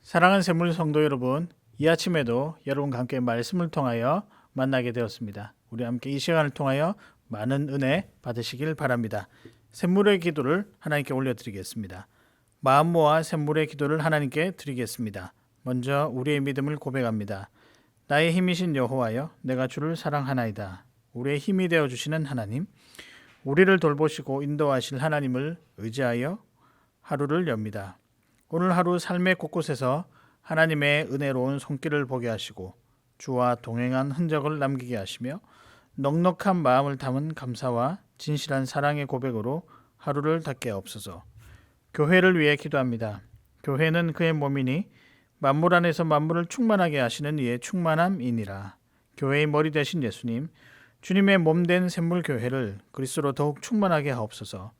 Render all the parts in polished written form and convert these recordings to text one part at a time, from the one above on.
사랑하는 샘물 성도 여러분, 이 아침에도 여러분과 함께 말씀을 통하여 만나게 되었습니다. 우리 함께 이 시간을 통하여 많은 은혜 받으시길 바랍니다. 샘물의 기도를 하나님께 올려드리겠습니다. 마음 모아 샘물의 기도를 하나님께 드리겠습니다. 먼저 우리의 믿음을 고백합니다. 나의 힘이신 여호와여, 내가 주를 사랑하나이다. 우리의 힘이 되어주시는 하나님, 우리를 돌보시고 인도하실 하나님을 의지하여 하루를 엽니다. 오늘 하루 삶의 곳곳에서 하나님의 은혜로운 손길을 보게 하시고 주와 동행한 흔적을 남기게 하시며 넉넉한 마음을 담은 감사와 진실한 사랑의 고백으로 하루를 닫게 하옵소서. 교회를 위해 기도합니다. 교회는 그의 몸이니 만물 안에서 만물을 충만하게 하시는 이의 충만함이니라. 교회의 머리 되신 예수님, 주님의 몸된 샘물교회를 그리스도로 더욱 충만하게 하옵소서.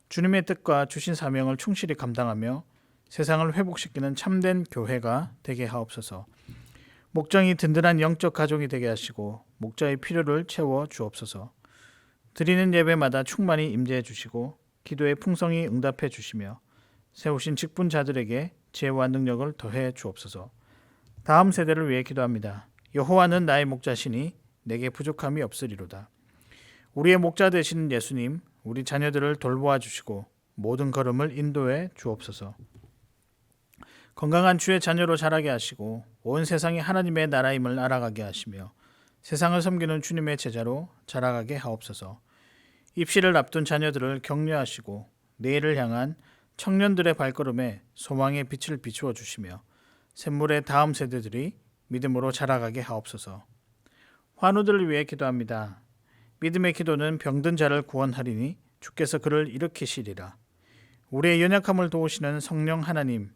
주님의 뜻과 주신 사명을 충실히 감당하며 세상을 회복시키는 참된 교회가 되게 하옵소서. 목장이 든든한 영적 가족이 되게 하시고 목자의 필요를 채워 주옵소서. 드리는 예배마다 충만히 임재해 주시고 기도의 풍성히 응답해 주시며 세우신 직분자들에게 지혜와 능력을 더해 주옵소서. 다음 세대를 위해 기도합니다. 여호와는 나의 목자시니 내게 부족함이 없으리로다. 우리의 목자 되시는 예수님, 우리 자녀들을 돌보아 주시고 모든 걸음을 인도해 주옵소서. 건강한 주의 자녀로 자라게 하시고 온 세상이 하나님의 나라임을 알아가게 하시며 세상을 섬기는 주님의 제자로 자라가게 하옵소서. 입시를 앞둔 자녀들을 격려하시고 내일을 향한 청년들의 발걸음에 소망의 빛을 비추어 주시며 샘물의 다음 세대들이 믿음으로 자라가게 하옵소서. 환우들을 위해 기도합니다. 믿음의 기도는 병든 자를 구원하리니 주께서 그를 일으키시리라. 우리의 연약함을 도우시는 성령 하나님,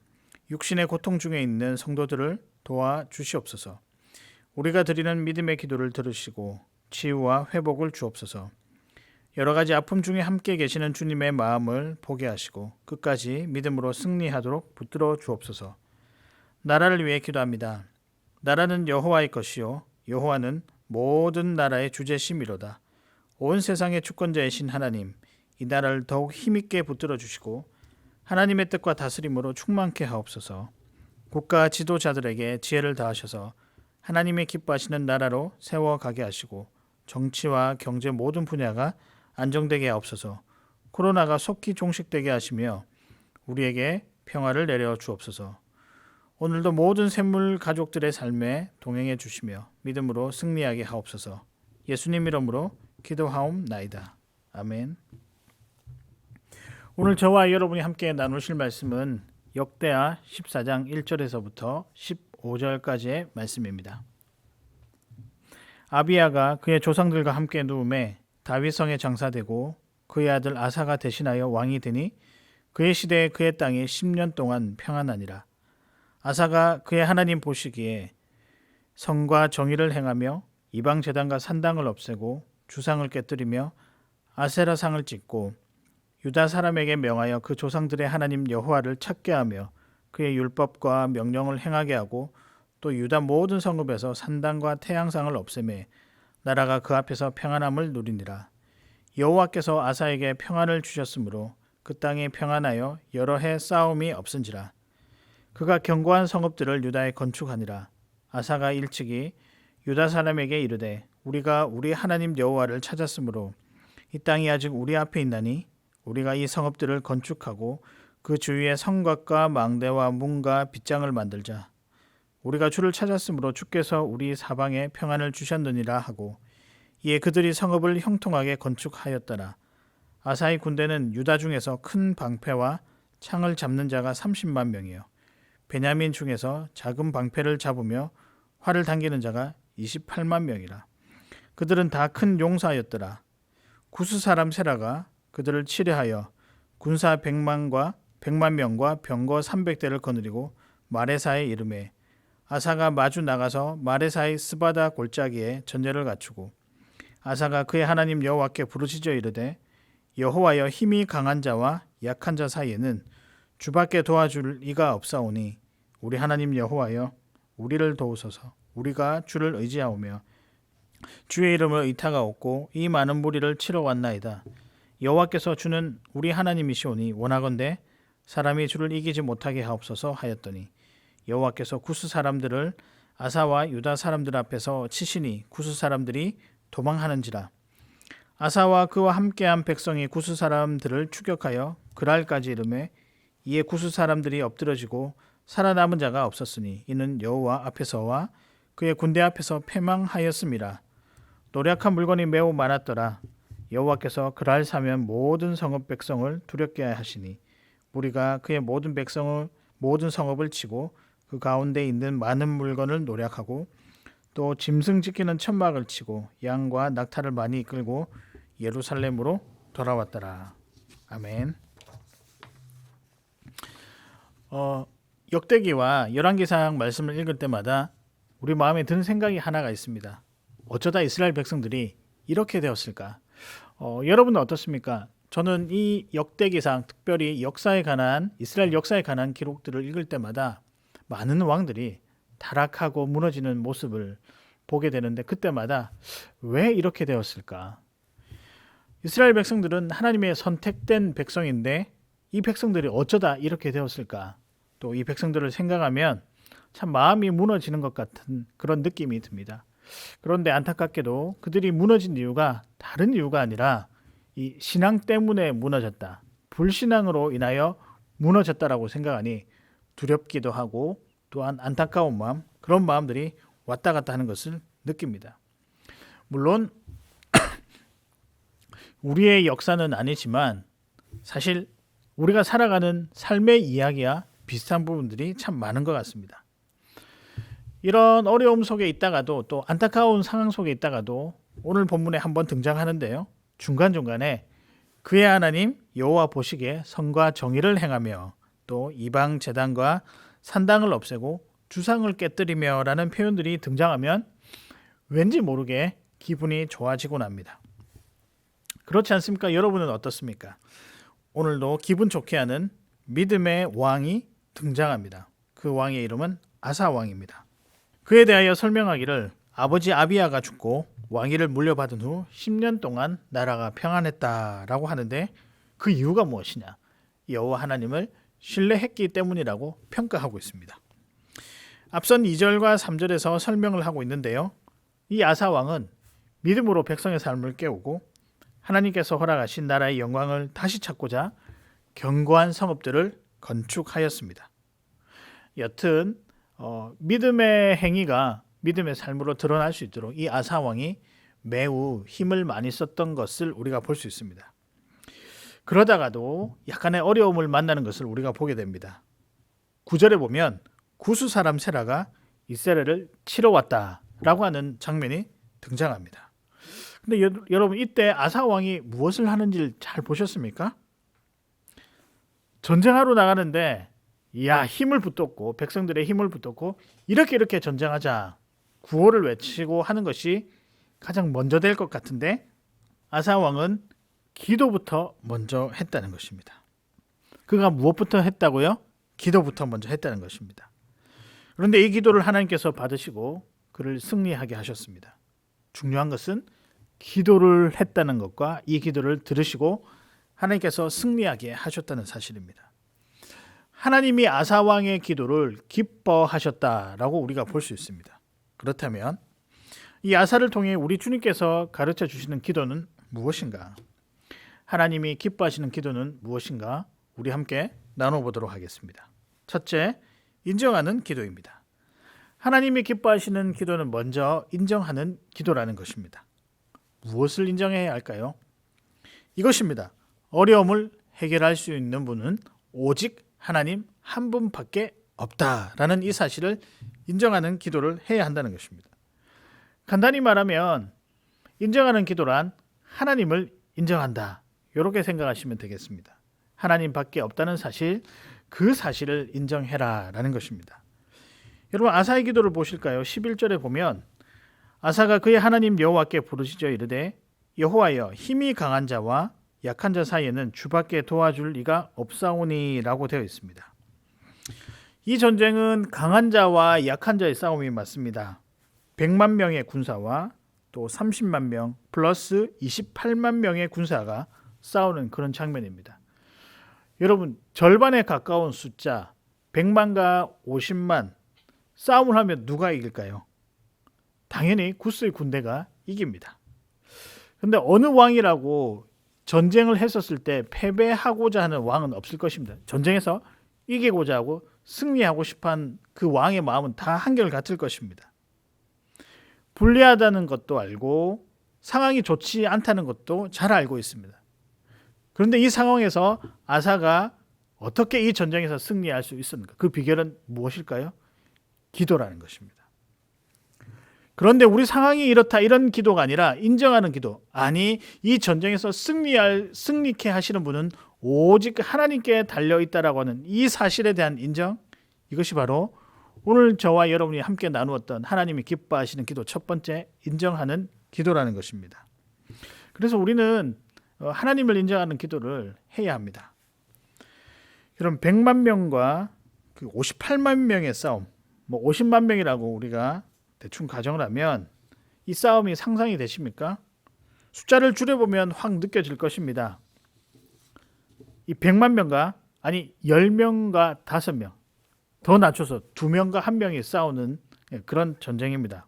육신의 고통 중에 있는 성도들을 도와 주시옵소서. 우리가 드리는 믿음의 기도를 들으시고 치유와 회복을 주옵소서. 여러 가지 아픔 중에 함께 계시는 주님의 마음을 보게 하시고 끝까지 믿음으로 승리하도록 붙들어 주옵소서. 나라를 위해 기도합니다. 나라는 여호와의 것이요 여호와는 모든 나라의 주제심이로다. 온 세상의 주권자이신 하나님, 이 나라를 더욱 힘있게 붙들어 주시고 하나님의 뜻과 다스림으로 충만케 하옵소서. 국가 지도자들에게 지혜를 다하셔서 하나님의 기뻐하시는 나라로 세워가게 하시고 정치와 경제 모든 분야가 안정되게 하옵소서. 코로나가 속히 종식되게 하시며 우리에게 평화를 내려 주옵소서. 오늘도 모든 샘물 가족들의 삶에 동행해 주시며 믿음으로 승리하게 하옵소서. 예수님 이름으로 기도하옵나이다. 아멘. 오늘 저와 여러분이 함께 나누실 말씀은 역대하 14장 1절에서부터 15절까지의 말씀입니다. 아비야가 그의 조상들과 함께 누움에 다윗성에 장사되고 그의 아들 아사가 대신하여 왕이 되니 그의 시대에 그의 땅이 10년 동안 평안하니라. 아사가 그의 하나님 보시기에 성과 정의를 행하며 이방 제단과 산당을 없애고 주상을 깨뜨리며 아세라상을 찍고 유다 사람에게 명하여 그 조상들의 하나님 여호와를 찾게 하며 그의 율법과 명령을 행하게 하고 또 유다 모든 성읍에서 산당과 태양상을 없애매 나라가 그 앞에서 평안함을 누리니라. 여호와께서 아사에게 평안을 주셨으므로 그 땅이 평안하여 여러 해 싸움이 없은지라. 그가 견고한 성읍들을 유다에 건축하니라. 아사가 일찍이 유다 사람에게 이르되 우리가 우리 하나님 여호와를 찾았으므로 이 땅이 아직 우리 앞에 있나니 우리가 이 성읍들을 건축하고 그 주위에 성곽과 망대와 문과 빗장을 만들자. 우리가 주를 찾았으므로 주께서 우리 사방에 평안을 주셨느니라 하고 이에 그들이 성읍을 형통하게 건축하였더라. 아사의 군대는 유다 중에서 큰 방패와 창을 잡는 자가 30만 명이요 베냐민 중에서 작은 방패를 잡으며 활을 당기는 자가 28만 명이라. 그들은 다 큰 용사였더라. 구스 사람 세라가 그들을 치려하여 군사 100만 명과 병거 300대를 거느리고 마레사에 이르매 아사가 마주 나가서 마레사의 스바다 골짜기에 전제를 갖추고 아사가 그의 하나님 여호와께 부르짖어 이르되 여호와여, 힘이 강한 자와 약한 자 사이에는 주밖에 도와줄 이가 없사오니 우리 하나님 여호와여, 우리를 도우소서. 우리가 주를 의지하오며 주의 이름을 의탁하옵고 이 많은 무리를 치러 왔나이다. 여호와께서 주는 우리 하나님이시오니 원하건대 사람이 주를 이기지 못하게 하옵소서 하였더니 여호와께서 구스 사람들을 아사와 유다 사람들 앞에서 치시니 구스 사람들이 도망하는지라. 아사와 그와 함께한 백성이 구스 사람들을 추격하여 그랄까지 이르매 이에 구스 사람들이 엎드러지고 살아남은 자가 없었으니 이는 여호와 앞에서와 그의 군대 앞에서 패망하였음이라. 노략한 물건이 매우 많았더라. 여호와께서 그랄 사면 모든 성읍 백성을 두렵게 하시니 무리가 그의 모든 성읍을 치고 그 가운데 있는 많은 물건을 노략하고 또 짐승 지키는 천막을 치고 양과 낙타를 많이 이끌고 예루살렘으로 돌아왔더라. 아멘. 역대기와 열왕기상 말씀을 읽을 때마다 우리 마음에 드는 생각이 하나가 있습니다. 어쩌다 이스라엘 백성들이 이렇게 되었을까? 여러분은 어떻습니까? 저는 이 역대기상, 특별히 이스라엘 역사에 관한 기록들을 읽을 때마다 많은 왕들이 타락하고 무너지는 모습을 보게 되는데 그때마다 왜 이렇게 되었을까? 이스라엘 백성들은 하나님의 선택된 백성인데 이 백성들이 어쩌다 이렇게 되었을까? 또 이 백성들을 생각하면 참 마음이 무너지는 것 같은 그런 느낌이 듭니다. 그런데 안타깝게도 그들이 무너진 이유가 다른 이유가 아니라 이 신앙 때문에 무너졌다. 불신앙으로 인하여 무너졌다라고 생각하니 두렵기도 하고 또한 안타까운 마음, 그런 마음들이 왔다 갔다 하는 것을 느낍니다. 물론 우리의 역사는 아니지만 사실 우리가 살아가는 삶의 이야기와 비슷한 부분들이 참 많은 것 같습니다. 이런 어려움 속에 있다가도 또 안타까운 상황 속에 있다가도 오늘 본문에 한번 등장하는데요. 중간중간에 그의 하나님 여호와 보시기에 선과 정의를 행하며 또 이방 제단과 산당을 없애고 주상을 깨뜨리며 라는 표현들이 등장하면 왠지 모르게 기분이 좋아지곤 합니다. 그렇지 않습니까? 여러분은 어떻습니까? 오늘도 기분 좋게 하는 믿음의 왕이 등장합니다. 그 왕의 이름은 아사 왕입니다. 그에 대하여 설명하기를 아버지 아비야가 죽고 왕위를 물려받은 후 10년 동안 나라가 평안했다라고 하는데 그 이유가 무엇이냐? 여호와 하나님을 신뢰했기 때문이라고 평가하고 있습니다. 앞선 2절과 3절에서 설명을 하고 있는데요. 이 아사 왕은 믿음으로 백성의 삶을 깨우고 하나님께서 허락하신 나라의 영광을 다시 찾고자 견고한 성읍들을 건축하였습니다. 여튼 믿음의 행위가 믿음의 삶으로 드러날 수 있도록 이 아사 왕이 매우 힘을 많이 썼던 것을 우리가 볼 수 있습니다. 그러다가도 약간의 어려움을 만나는 것을 우리가 보게 됩니다. 9절에 보면 구스 사람 세라가 이스라엘을 치러 왔다라고 하는 장면이 등장합니다. 근데 여러분 이때 아사 왕이 무엇을 하는지 잘 보셨습니까? 전쟁하러 나가는데 힘을 붙었고 백성들의 힘을 붙었고 이렇게 전쟁하자 구호를 외치고 하는 것이 가장 먼저 될 것 같은데 아사 왕은 기도부터 먼저 했다는 것입니다. 그가 무엇부터 했다고요? 기도부터 먼저 했다는 것입니다. 그런데 이 기도를 하나님께서 받으시고 그를 승리하게 하셨습니다. 중요한 것은 기도를 했다는 것과 이 기도를 들으시고 하나님께서 승리하게 하셨다는 사실입니다. 하나님이 아사 왕의 기도를 기뻐하셨다라고 우리가 볼 수 있습니다. 그렇다면 이 아사를 통해 우리 주님께서 가르쳐 주시는 기도는 무엇인가? 하나님이 기뻐하시는 기도는 무엇인가? 우리 함께 나눠보도록 하겠습니다. 첫째, 인정하는 기도입니다. 하나님이 기뻐하시는 기도는 먼저 인정하는 기도라는 것입니다. 무엇을 인정해야 할까요? 이것입니다. 어려움을 해결할 수 있는 분은 오직 하나님 한 분밖에 없다라는 이 사실을 인정하는 기도를 해야 한다는 것입니다. 간단히 말하면 인정하는 기도란 하나님을 인정한다. 이렇게 생각하시면 되겠습니다. 하나님밖에 없다는 사실, 그 사실을 인정해라라는 것입니다. 여러분 아사의 기도를 보실까요? 11절에 보면 아사가 그의 하나님 여호와께 부르짖어 이르되 여호와여 힘이 강한 자와 약한 자 사이에는 주밖에 도와줄 이가 없사오니라고 되어 있습니다. 이 전쟁은 강한 자와 약한 자의 싸움이 맞습니다. 100만 명의 군사와 또 30만 명 플러스 28만 명의 군사가 싸우는 그런 장면입니다. 여러분 절반에 가까운 숫자 100만과 50만 싸움을 하면 누가 이길까요? 당연히 구스의 군대가 이깁니다. 그런데 어느 왕이라고 전쟁을 했었을 때 패배하고자 하는 왕은 없을 것입니다. 전쟁에서 이기고자 하고 승리하고 싶어한 그 왕의 마음은 다 한결같을 것입니다. 불리하다는 것도 알고 상황이 좋지 않다는 것도 잘 알고 있습니다. 그런데 이 상황에서 아사가 어떻게 이 전쟁에서 승리할 수 있었는가? 그 비결은 무엇일까요? 기도라는 것입니다. 그런데 우리 상황이 이렇다 이런 기도가 아니라 인정하는 기도. 아니, 이 전쟁에서 승리케 하시는 분은 오직 하나님께 달려있다라고 하는 이 사실에 대한 인정, 이것이 바로 오늘 저와 여러분이 함께 나누었던 하나님이 기뻐하시는 기도 첫 번째 인정하는 기도라는 것입니다. 그래서 우리는 하나님을 인정하는 기도를 해야 합니다. 여러분, 100만 명과 그 58만 명의 싸움, 50만 명이라고 우리가 대충 가정을 하면 이 싸움이 상상이 되십니까? 숫자를 줄여보면 확 느껴질 것입니다. 이 100만 명과 아니 10명과 5명 더 낮춰서 2명과 1명이 싸우는 그런 전쟁입니다.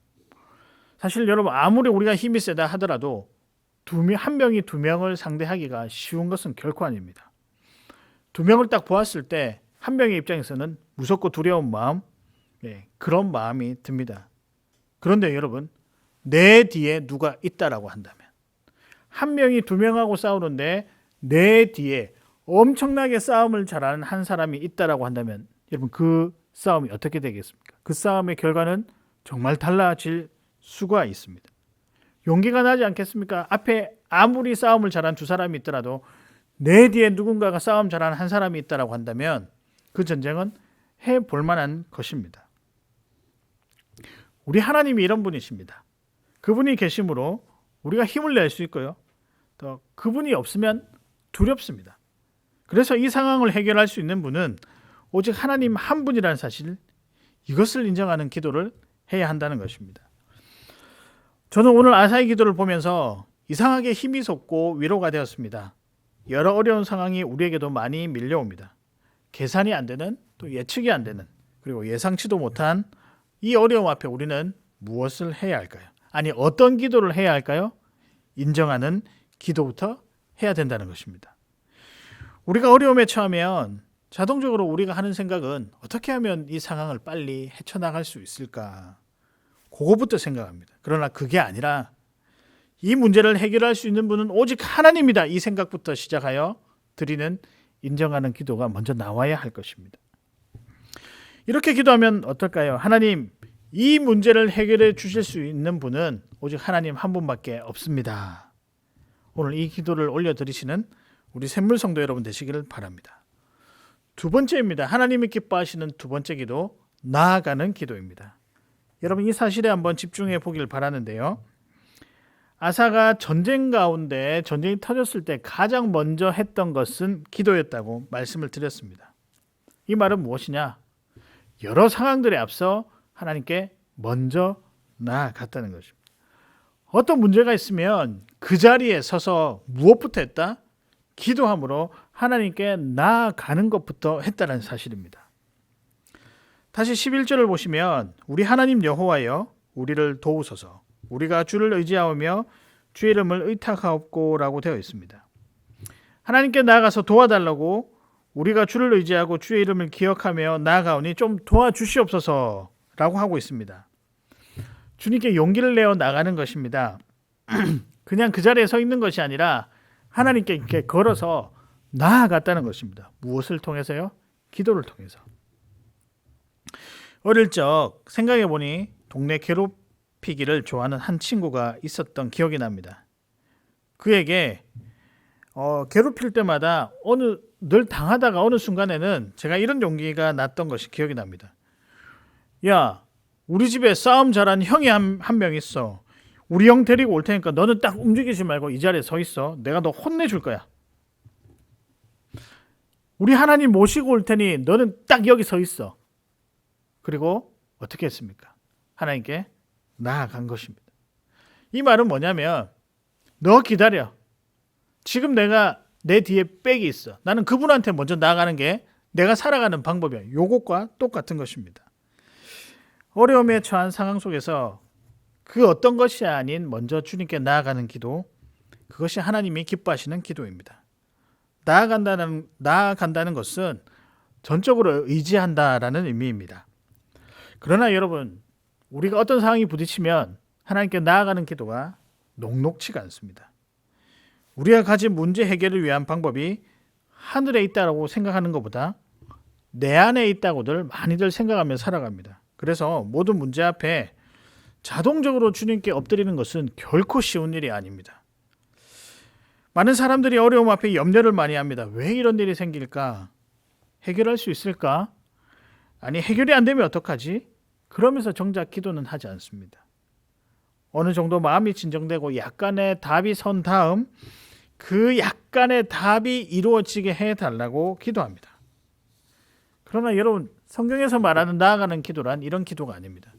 사실 여러분, 아무리 우리가 힘이 세다 하더라도 한 명이 2명을 상대하기가 쉬운 것은 결코 아닙니다. 2명을 딱 보았을 때 한 명의 입장에서는 무섭고 두려운 마음, 그런 마음이 듭니다. 그런데 여러분, 내 뒤에 누가 있다라고 한다면, 한 명이 2명하고 싸우는데 내 뒤에 엄청나게 싸움을 잘하는 한 사람이 있다라고 한다면, 여러분, 그 싸움이 어떻게 되겠습니까? 그 싸움의 결과는 정말 달라질 수가 있습니다. 용기가 나지 않겠습니까? 앞에 아무리 싸움을 잘한 2사람이 있더라도 내 뒤에 누군가가 싸움 잘하는 한 사람이 있다라고 한다면 그 전쟁은 해볼 만한 것입니다. 우리 하나님이 이런 분이십니다. 그분이 계심으로 우리가 힘을 낼 수 있고요. 또 그분이 없으면 두렵습니다. 그래서 이 상황을 해결할 수 있는 분은 오직 하나님 한 분이라는 사실, 이것을 인정하는 기도를 해야 한다는 것입니다. 저는 오늘 아사의 기도를 보면서 이상하게 힘이 솟고 위로가 되었습니다. 여러 어려운 상황이 우리에게도 많이 밀려옵니다. 계산이 안 되는, 또 예측이 안 되는, 그리고 예상치도 못한 이 어려움 앞에 우리는 무엇을 해야 할까요? 아니, 어떤 기도를 해야 할까요? 인정하는 기도부터 해야 된다는 것입니다. 우리가 어려움에 처하면 자동적으로 우리가 하는 생각은 어떻게 하면 이 상황을 빨리 헤쳐나갈 수 있을까? 그거부터 생각합니다. 그러나 그게 아니라 이 문제를 해결할 수 있는 분은 오직 하나님이다. 이 생각부터 시작하여 드리는 인정하는 기도가 먼저 나와야 할 것입니다. 이렇게 기도하면 어떨까요? 하나님, 이 문제를 해결해 주실 수 있는 분은 오직 하나님 한 분밖에 없습니다. 오늘 이 기도를 올려드리시는 우리 샘물성도 여러분 되시기를 바랍니다. 두 번째입니다. 하나님이 기뻐하시는 두 번째 기도, 나아가는 기도입니다. 여러분, 이 사실에 한번 집중해 보길 바라는데요. 아사가 전쟁 가운데 전쟁이 터졌을 때 가장 먼저 했던 것은 기도였다고 말씀을 드렸습니다. 이 말은 무엇이냐? 여러 상황들에 앞서 하나님께 먼저 나아갔다는 것입니다. 어떤 문제가 있으면 그 자리에 서서 무엇부터 했다? 기도함으로 하나님께 나아가는 것부터 했다는 사실입니다. 다시 11절을 보시면 우리 하나님 여호와여 우리를 도우소서 우리가 주를 의지하오며 주의 이름을 의탁하옵고라고 되어 있습니다. 하나님께 나아가서 도와달라고 우리가 주를 의지하고 주의 이름을 기억하며 나아가오니 좀 도와주시옵소서라고 하고 있습니다. 주님께 용기를 내어 나가는 것입니다. 그냥 그 자리에 서 있는 것이 아니라 하나님께 이렇게 걸어서 나아갔다는 것입니다. 무엇을 통해서요? 기도를 통해서. 어릴 적 생각해 보니 동네 괴롭히기를 좋아하는 한 친구가 있었던 기억이 납니다. 그에게 괴롭힐 때마다 늘 당하다가 어느 순간에는 제가 이런 용기가 났던 것이 기억이 납니다. 야, 우리 집에 싸움 잘하는 형이 한 명 있어. 우리 형 데리고 올 테니까 너는 딱 움직이지 말고 이 자리에 서 있어. 내가 너 혼내줄 거야. 우리 하나님 모시고 올 테니 너는 딱 여기 서 있어. 그리고 어떻게 했습니까? 하나님께 나아간 것입니다. 이 말은 뭐냐면 너 기다려. 지금 내가 내 뒤에 백이 있어. 나는 그분한테 먼저 나아가는 게 내가 살아가는 방법이야. 요것과 똑같은 것입니다. 어려움에 처한 상황 속에서 그 어떤 것이 아닌 먼저 주님께 나아가는 기도, 그것이 하나님이 기뻐하시는 기도입니다. 나아간다는 것은 전적으로 의지한다라는 의미입니다. 그러나 여러분, 우리가 어떤 상황이 부딪히면 하나님께 나아가는 기도가 녹록치가 않습니다. 우리가 가진 문제 해결을 위한 방법이 하늘에 있다고 생각하는 것보다 내 안에 있다고들 많이들 생각하며 살아갑니다. 그래서 모든 문제 앞에 자동적으로 주님께 엎드리는 것은 결코 쉬운 일이 아닙니다. 많은 사람들이 어려움 앞에 염려를 많이 합니다. 왜 이런 일이 생길까? 해결할 수 있을까? 아니, 해결이 안 되면 어떡하지? 그러면서 정작 기도는 하지 않습니다. 어느 정도 마음이 진정되고 약간의 답이 선 다음 그 약간의 답이 이루어지게 해달라고 기도합니다. 그러나 여러분, 성경에서 말하는 나아가는 기도란 이런 기도가 아닙니다.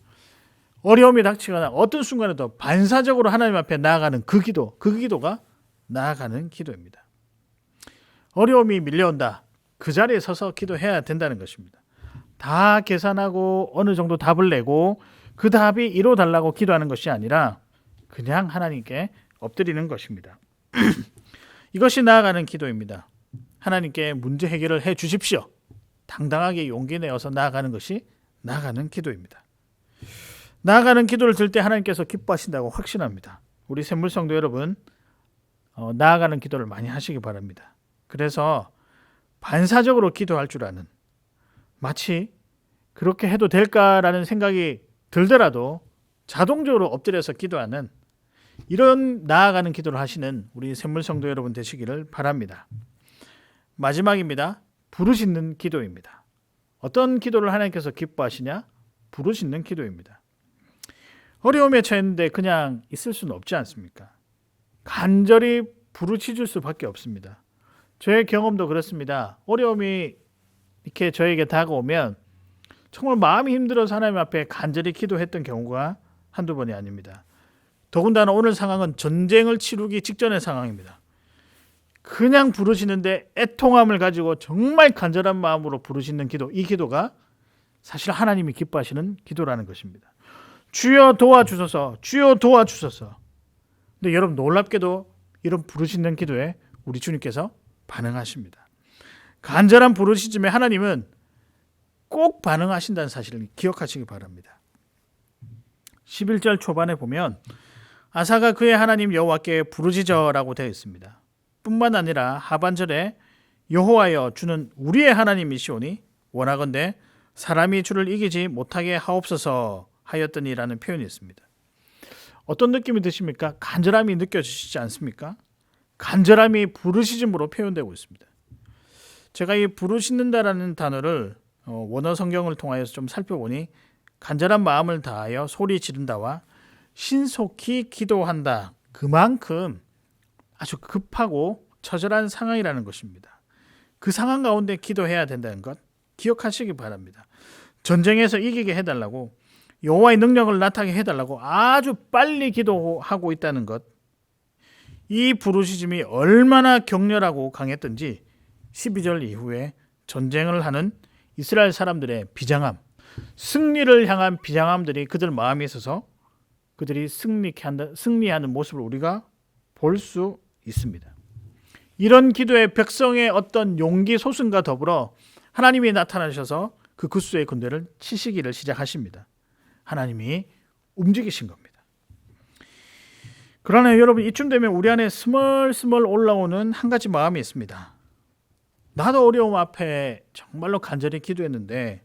어려움이 닥치거나 어떤 순간에도 반사적으로 하나님 앞에 나아가는 그 기도가 나아가는 기도입니다. 어려움이 밀려온다. 그 자리에 서서 기도해야 된다는 것입니다. 다 계산하고 어느 정도 답을 내고 그 답이 이루어달라고 기도하는 것이 아니라 그냥 하나님께 엎드리는 것입니다. 이것이 나아가는 기도입니다. 하나님께 문제 해결을 해 주십시오. 당당하게 용기 내어서 나아가는 것이 나아가는 기도입니다. 나아가는 기도를 들 때 하나님께서 기뻐하신다고 확신합니다. 우리 샘물성도 여러분, 나아가는 기도를 많이 하시기 바랍니다. 그래서 반사적으로 기도할 줄 아는, 마치 그렇게 해도 될까라는 생각이 들더라도 자동적으로 엎드려서 기도하는 이런 나아가는 기도를 하시는 우리 샘물성도 여러분 되시기를 바랍니다. 마지막입니다. 부르짖는 기도입니다. 어떤 기도를 하나님께서 기뻐하시냐? 부르짖는 기도입니다. 어려움에 처했는데 그냥 있을 수는 없지 않습니까? 간절히 부르짖을 수밖에 없습니다. 저의 경험도 그렇습니다. 어려움이 이렇게 저에게 다가오면 정말 마음이 힘들어서 하나님 앞에 간절히 기도했던 경우가 한두 번이 아닙니다. 더군다나 오늘 상황은 전쟁을 치르기 직전의 상황입니다. 그냥 부르짖는데 애통함을 가지고 정말 간절한 마음으로 부르짖는 기도, 이 기도가 사실 하나님이 기뻐하시는 기도라는 것입니다. 주여 도와주소서, 주여 도와주소서. 근데 여러분, 놀랍게도 이런 부르짖는 기도에 우리 주님께서 반응하십니다. 간절한 부르짖음에 하나님은 꼭 반응하신다는 사실을 기억하시기 바랍니다. 11절 초반에 보면 아사가 그의 하나님 여호와께 부르짖어라고 되어 있습니다. 뿐만 아니라 하반절에 여호와여 주는 우리의 하나님이시오니 원하건대 사람이 주를 이기지 못하게 하옵소서 하였더니라는 표현이 있습니다. 어떤 느낌이 드십니까? 간절함이 느껴지시지 않습니까? 간절함이 부르짖음으로 표현되고 있습니다. 제가 이 부르짖는다라는 단어를 원어 성경을 통하여서 좀 살펴보니 간절한 마음을 다하여 소리 지른다와 신속히 기도한다. 그만큼 아주 급하고 처절한 상황이라는 것입니다. 그 상황 가운데 기도해야 된다는 것 기억하시기 바랍니다. 전쟁에서 이기게 해달라고, 여호와의 능력을 나타나게 해달라고 아주 빨리 기도하고 있다는 것, 이 부르짖음이 얼마나 격렬하고 강했던지 12절 이후에 전쟁을 하는 이스라엘 사람들의 비장함, 승리를 향한 비장함들이 그들 마음에 있어서 그들이 승리하는 모습을 우리가 볼 수 있습니다. 이런 기도에 백성의 어떤 용기 솟음과 더불어 하나님이 나타나셔서 그 구스의 군대를 치시기를 시작하십니다. 하나님이 움직이신 겁니다. 그러나 여러분, 이쯤 되면 우리 안에 스멀스멀 올라오는 한 가지 마음이 있습니다. 나도 어려움 앞에 정말로 간절히 기도했는데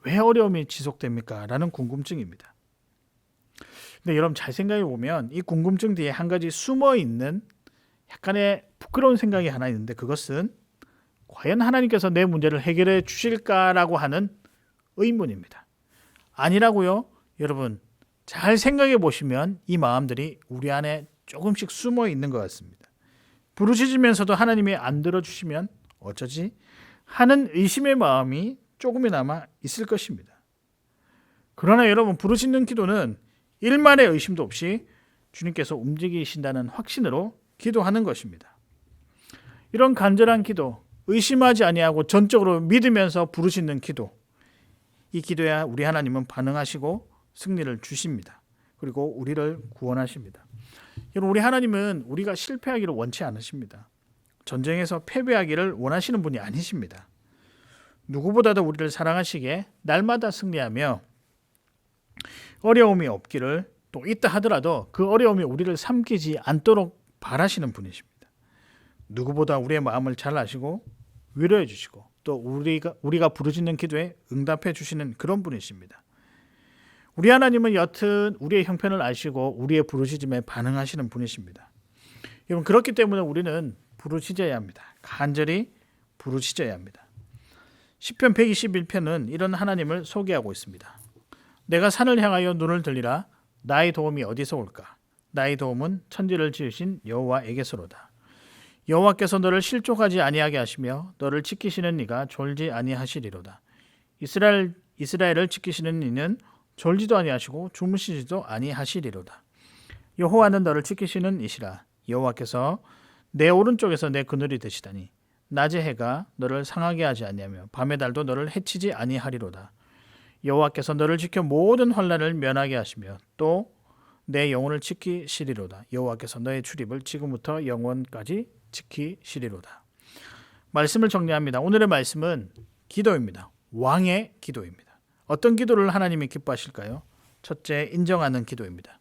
왜 어려움이 지속됩니까? 라는 궁금증입니다. 근데 여러분, 잘 생각해 보면 이 궁금증 뒤에 한 가지 숨어 있는 약간의 부끄러운 생각이 하나 있는데, 그것은 과연 하나님께서 내 문제를 해결해 주실까라고 하는 의문입니다. 아니라고요? 여러분, 잘 생각해 보시면 이 마음들이 우리 안에 조금씩 숨어 있는 것 같습니다. 부르짖으면서도 하나님이 안 들어주시면 어쩌지? 하는 의심의 마음이 조금이나마 있을 것입니다. 그러나 여러분, 부르짖는 기도는 일말의 의심도 없이 주님께서 움직이신다는 확신으로 기도하는 것입니다. 이런 간절한 기도, 의심하지 아니하고 전적으로 믿으면서 부르짖는 기도, 이 기도에 우리 하나님은 반응하시고 승리를 주십니다. 그리고 우리를 구원하십니다. 여러분, 우리 하나님은 우리가 실패하기를 원치 않으십니다. 전쟁에서 패배하기를 원하시는 분이 아니십니다. 누구보다도 우리를 사랑하시기에 날마다 승리하며 어려움이 없기를, 또 있다 하더라도 그 어려움이 우리를 삼키지 않도록 바라시는 분이십니다. 누구보다 우리의 마음을 잘 아시고 위로해 주시고, 또 우리가 부르짖는 기도에 응답해 주시는 그런 분이십니다. 우리 하나님은 여튼 우리의 형편을 아시고 우리의 부르짖음에 반응하시는 분이십니다. 여러분, 그렇기 때문에 우리는 부르짖어야 합니다. 간절히 부르짖어야 합니다. 시편 121편은 이런 하나님을 소개하고 있습니다. 내가 산을 향하여 눈을 들리라. 나의 도움이 어디서 올까? 나의 도움은 천지를 지으신 여호와에게서로다. 여호와께서 너를 실족하지 아니하게 하시며 너를 지키시는 이가 졸지 아니하시리로다. 이스라엘을 지키시는 이는 졸지도 아니하시고 주무시지도 아니하시리로다. 여호와는 너를 지키시는 이시라. 여호와께서 내 오른쪽에서 내 그늘이 되시다니. 낮의 해가 너를 상하게 하지 아니하며 밤의 달도 너를 해치지 아니하리로다. 여호와께서 너를 지켜 모든 환난을 면하게 하시며 또 내 영혼을 지키시리로다. 여호와께서 너의 출입을 지금부터 영원까지 지키시리로다. 말씀을 정리합니다. 오늘의 말씀은 기도입니다. 왕의 기도입니다. 어떤 기도를 하나님이 기뻐하실까요? 첫째, 인정하는 기도입니다.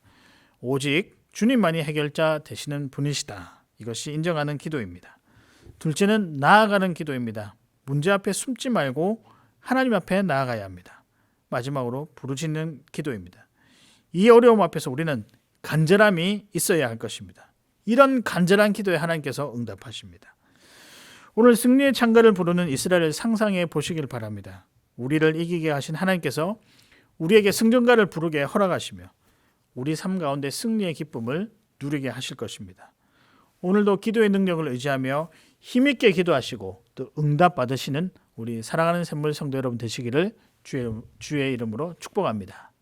오직 주님만이 해결자 되시는 분이시다. 이것이 인정하는 기도입니다. 둘째는 나아가는 기도입니다. 문제 앞에 숨지 말고 하나님 앞에 나아가야 합니다. 마지막으로 부르짖는 기도입니다. 이 어려움 앞에서 우리는 간절함이 있어야 할 것입니다. 이런 간절한 기도에 하나님께서 응답하십니다. 오늘 승리의 창가를 부르는 이스라엘을 상상해 보시길 바랍니다. 우리를 이기게 하신 하나님께서 우리에게 승전가를 부르게 허락하시며 우리 삶 가운데 승리의 기쁨을 누리게 하실 것입니다. 오늘도 기도의 능력을 의지하며 힘있게 기도하시고 또 응답 받으시는 우리 사랑하는 샘물 성도 여러분 되시기를 주의 이름으로 축복합니다.